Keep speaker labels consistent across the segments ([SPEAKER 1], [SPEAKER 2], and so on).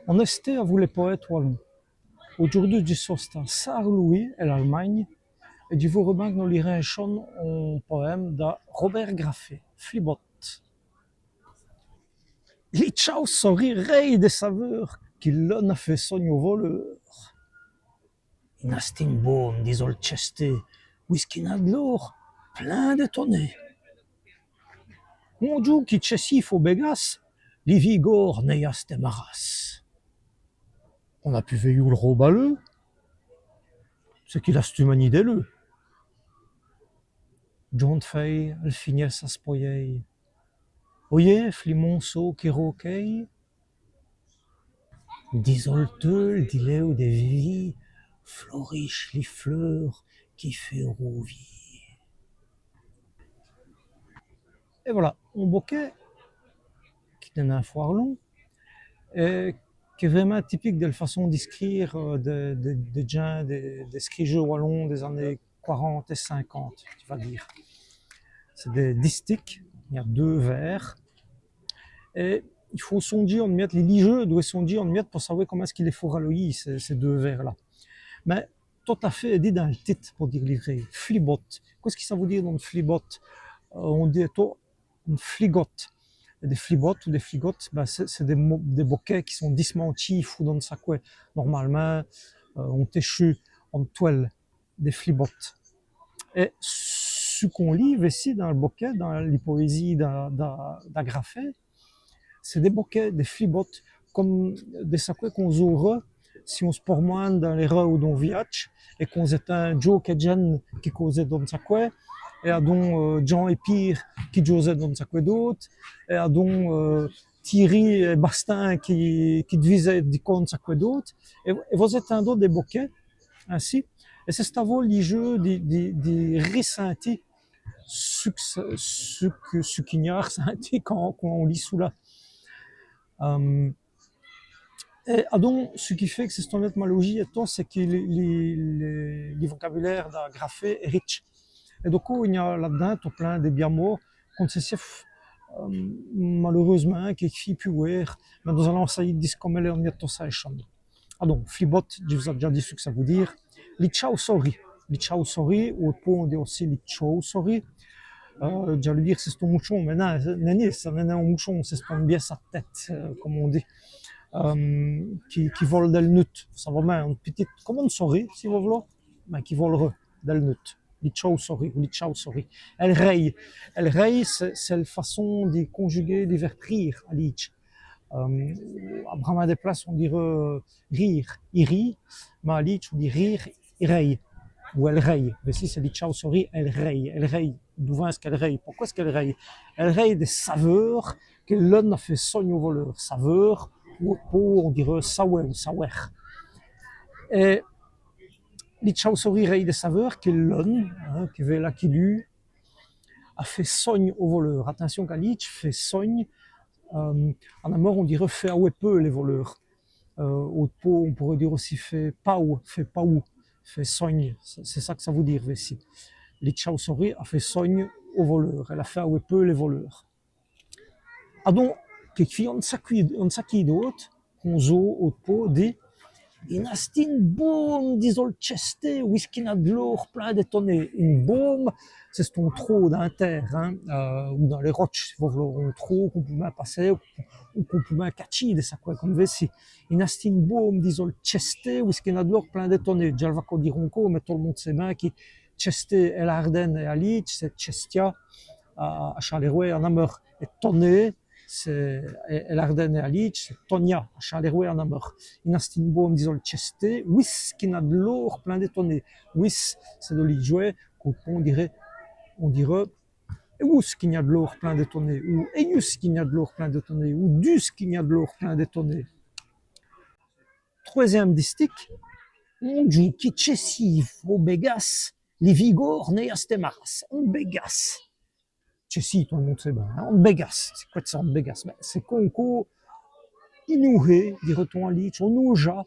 [SPEAKER 1] On este a les poètes wallons. Aujourd'hui, du sosta Saarlouis et l'Allemagne, et du Vorobang nous lirait un poème de Robert Graffé, Flibot. Les ciao sorrirei des saveurs qu'il l'on a fait sogno voleur. In astin bon, disol cheste, whisky nadlor, plein d'étonnés. Mon giù qui chessif au bégas, li vigor neias de maras. On a pu veiller le robaleux, ce qu'il a stumani d'elle. John Fay, el finesse a spoiei. Oye, flimonso qui roquei. Disolteul, dileu des vivi, floriche les fleurs qui fait rouvi. Et voilà, un bouquet qui est un foire long, et qui est vraiment typique de la façon d'écrire des gens, des scrigeurs wallons des années 40 et 50, tu vas dire. C'est des distiques, il y a 2 vers, et il faut songer en mettre, les ligeux doivent songer en mettre pour savoir comment est-ce qu'il est faut ralloyer ces 2 vers-là. Mais tout à fait dit dans le titre pour dire livrer, flibot. Qu'est-ce que ça veut dire dans le flibot? On dit tout une fligote. Des flibottes ou des fligotes, ben c'est des bouquets qui sont dismantis ou dans sa quoi. Normalement, on téchu en toile des flibottes. Et ce qu'on lit ici dans le bouquet, dans les poésies d'Agrafé, c'est des bouquets, des flibottes, comme des sacs qu'on aura si on se promène dans les rues ou dans le village et qu'on est un Joe Kedjen qui causait dans sa quoi, et à donc Jean et Pierre qui jouaient dans sa quoi d'autre, et à donc Thierry et Bastin qui divisaient du compte sa quoi d'autre, et vous êtes un d'autre des bouquets ainsi, et c'est ce vol les jeux des ressentis ce qu'il y a ressenti quand on lit sous là. Et donc, ce qui fait que c'est ton étymologie et tout, c'est que les vocabulaires de Graffé est riche. Et donc, il y a là-dedans tout plein de bien mots qu'on sait malheureusement qui est plus ouvert, mais nous allons essayer de dire comment on y a tout ça échange. Ah donc, flibot, je vous ai déjà dit ce que ça veut dire. Li ciao sorry. Li ciao sorry, ou on dit aussi li ciao sorry. J'allais dire c'est ton mouchon, mais non, ça n'est pas un mouchon, c'est ton bien sa tête, comme on dit. Qui vole del nut. Ça va bien, une petite, comme une souris, si vous voulez, mais qui volerait del nut. Li ciao souris, ou li ciao souris. Elle raye. Elle raye, c'est la façon de conjuguer, de vertir à l'itch. À Brahma des places, on dirait rire, il rit, mais à l'itch, on dit rire, il raye. Ou elle raye. Mais si c'est li ciao souris, elle raye. Elle raye. D'où est-ce qu'elle raye? Pourquoi est-ce qu'elle raye? Elle raye des saveurs que l'homme a fait soigner au voleur. Saveurs, ou on dirait sawer ou sawer. Et les chauves-souris rayent des saveurs que l'homme, qui veut la qui lui, a fait sogne au voleur. Attention qu'à l'itch fait sogne, en amour on dirait fait à peu les voleurs. Au pot on pourrait dire aussi fait paou, fait sogne. C'est ça que ça veut dire ici. Les chauves-souris a fait sogne au voleur. Elle a fait à peu les voleurs. Ah donc, qui on s'acquit d'autres, qu'on zo au pot dit in astin boom disol cheste whisky na glor plein d'étonnés. Une bombe, c'est ton trou d'un terre, ou dans les roches, un trou qu'on peut passer, ou qu'on peut catcher, de ça quoi, comme vessi. In astin boom disol cheste whisky na glor plein d'étonnés. Già va qu'on dire encore, mais tout le monde sait bien qui cheste et l'Ardenne et à Lich, c'est chestia, à Charleroi en Ameur, et tonné, c'est l'Ardenne et à Lich, c'est Tonia, à Charleroi en Ameur. In astin boom disol cheste, whisky na glor plein d'étonnés. Whis, c'est de l'Idjouet, qu'on dirait, Eus qu'il y a de l'or plein d'étonnés, ou Eius qu'il y a de l'or plein d'étonnés, ou Dus qu'il y a de l'or plein d'étonnés. Troisième distique, on dit qui chessif au bégas, les vigor neas te maras. On bégas. Chessif, tout le monde sait bien. On bégas. C'est quoi de ça, on bégas? C'est qu'on inoué, dirait-on en lich, on ouja,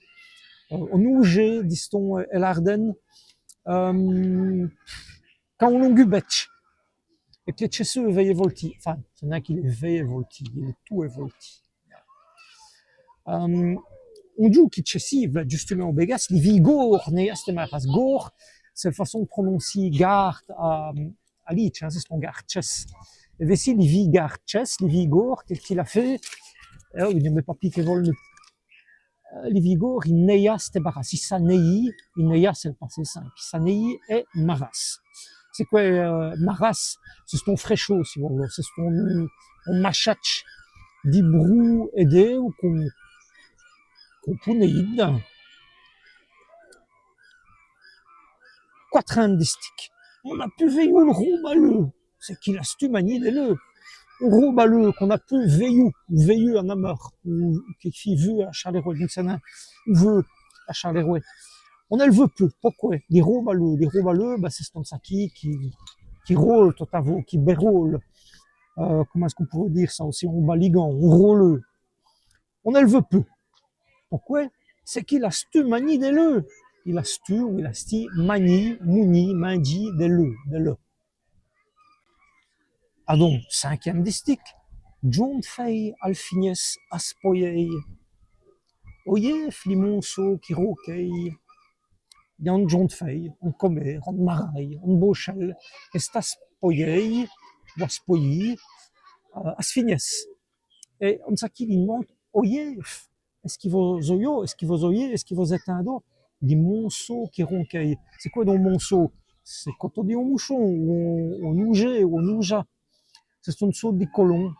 [SPEAKER 1] dit-on, el Arden, quand on l'ongubetch. Et que les chesseux veillent volti. Enfin, il y en a qui les veillent volti, il est tout est volti. on dit qu'il chessive, justement, au bégas, les vigor, n'est-ce pas, gor, c'est la façon de prononcer gart à l'itch, hein, c'est son garches. Et voici les vigarches, les vigor, qu'est-ce qu'il a fait? Il ne met pas piqué vol. Les vigor, il neia, c'était barras. Si ça nei, il neia, c'est le passé simple. Ça nei est maras. C'est quoi, maras? C'est ton fraîchot, si vous voulez. C'est ton, machach, d'Ibrou aidé, ou qu'on pouneïde. Quatrain de stick. On a pu veiller le roubaleux. C'est qu'il a stumani de le. Roubaleux, qu'on a pu veiller en ameur, ou qui vu à Charleroi, d'une scène, veut à Charleroi. On ne le veut peu. Pourquoi? Les roubaleux, bah, c'est ton saki qui rôle, totavo, qui bérôle. Comment est-ce qu'on pourrait dire ça aussi? On baligan, on rôle. On ne le veut peu. Pourquoi? C'est qu'il a stu mani de le. Il a stu, ou il a sti mani, muni, mandi de le. Ah donc, cinquième distique. John Fay, Alfines, Aspoyei. Oye, Flimonso, Kirokei. Jan John Fay, on Comer, on Maraille, on Bochel, Estas Poyei, Waspoyi, Asfines. Et on sait qu'il demande, oye, est-ce qu'il va zoyo, est-ce qu'il va zoyer, est-ce qu'il va éteindre? Des monceaux qui ronqueillent. C'est quoi dans monceau? C'est quand on dit au mouchon, ou on nougeait, ou on nouja. C'est une sorte de colon.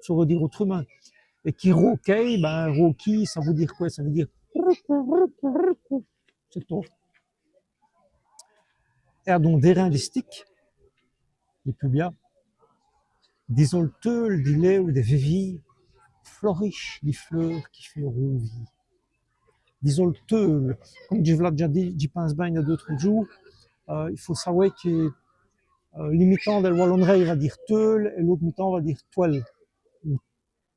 [SPEAKER 1] Ça veut dire autrement. Et qui roqueille, ben, roquille, ça veut dire quoi? Ça veut dire, c'est tout. Et donc, des reins, des sticks, les plus bien, des olteuls, des lait ou des vévilles, floriches, des fleurs qui fait rouvi. Des olteuls, comme je vous l'ai déjà dit, j'y pense bien il y a 2-3 jours, il faut savoir que l'imitant de Wallonnerie va dire teul et l'autre imitant va dire toile, ou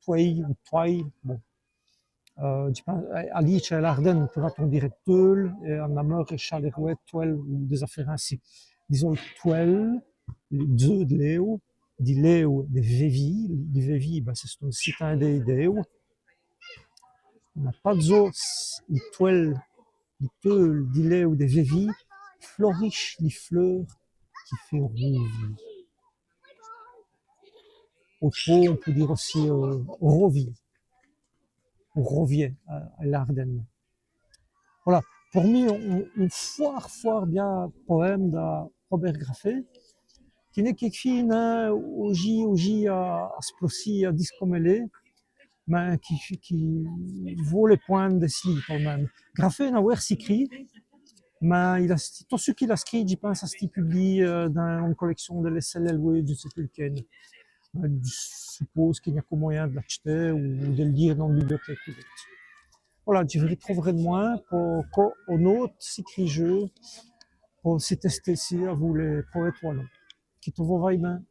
[SPEAKER 1] toile, ou toile, bon. À Lich et à l'Ardenne, on pourra dire teul, et en Ameur et Charleroi, toile, ou des affaires ainsi. Disons toile, les œufs de Léo, di Léo des Vévis, les Vévis, ben, c'est un citin des Léo. On n'a pas d'os, les toiles, les teuls, di Léo des Vévis, floriches, les fleurs, qui fait rouvi. Au pot, on peut dire aussi rovi, ou rovier à l'Ardenne. Voilà. Pour moi, on foire bien poème de Robert Graffet, qui n'est qu'écrit oji à splosi à discomélé, mais qui vaut les points de sli quand même. Graffet n'a pas écrit, mais il a, tout ce qu'il a écrit, je pense, à ce qu'il publie dans une collection de l'SLL, je ne sais plus lequel. Je suppose qu'il n'y a qu'au moyen de l'acheter ou de le lire dans la bibliothèque. Voilà, je retrouverai de moi pour qu'on autre s'écrit jeu, pour s'y tester ici à vous les poètes wallons. Qui te vaut bien.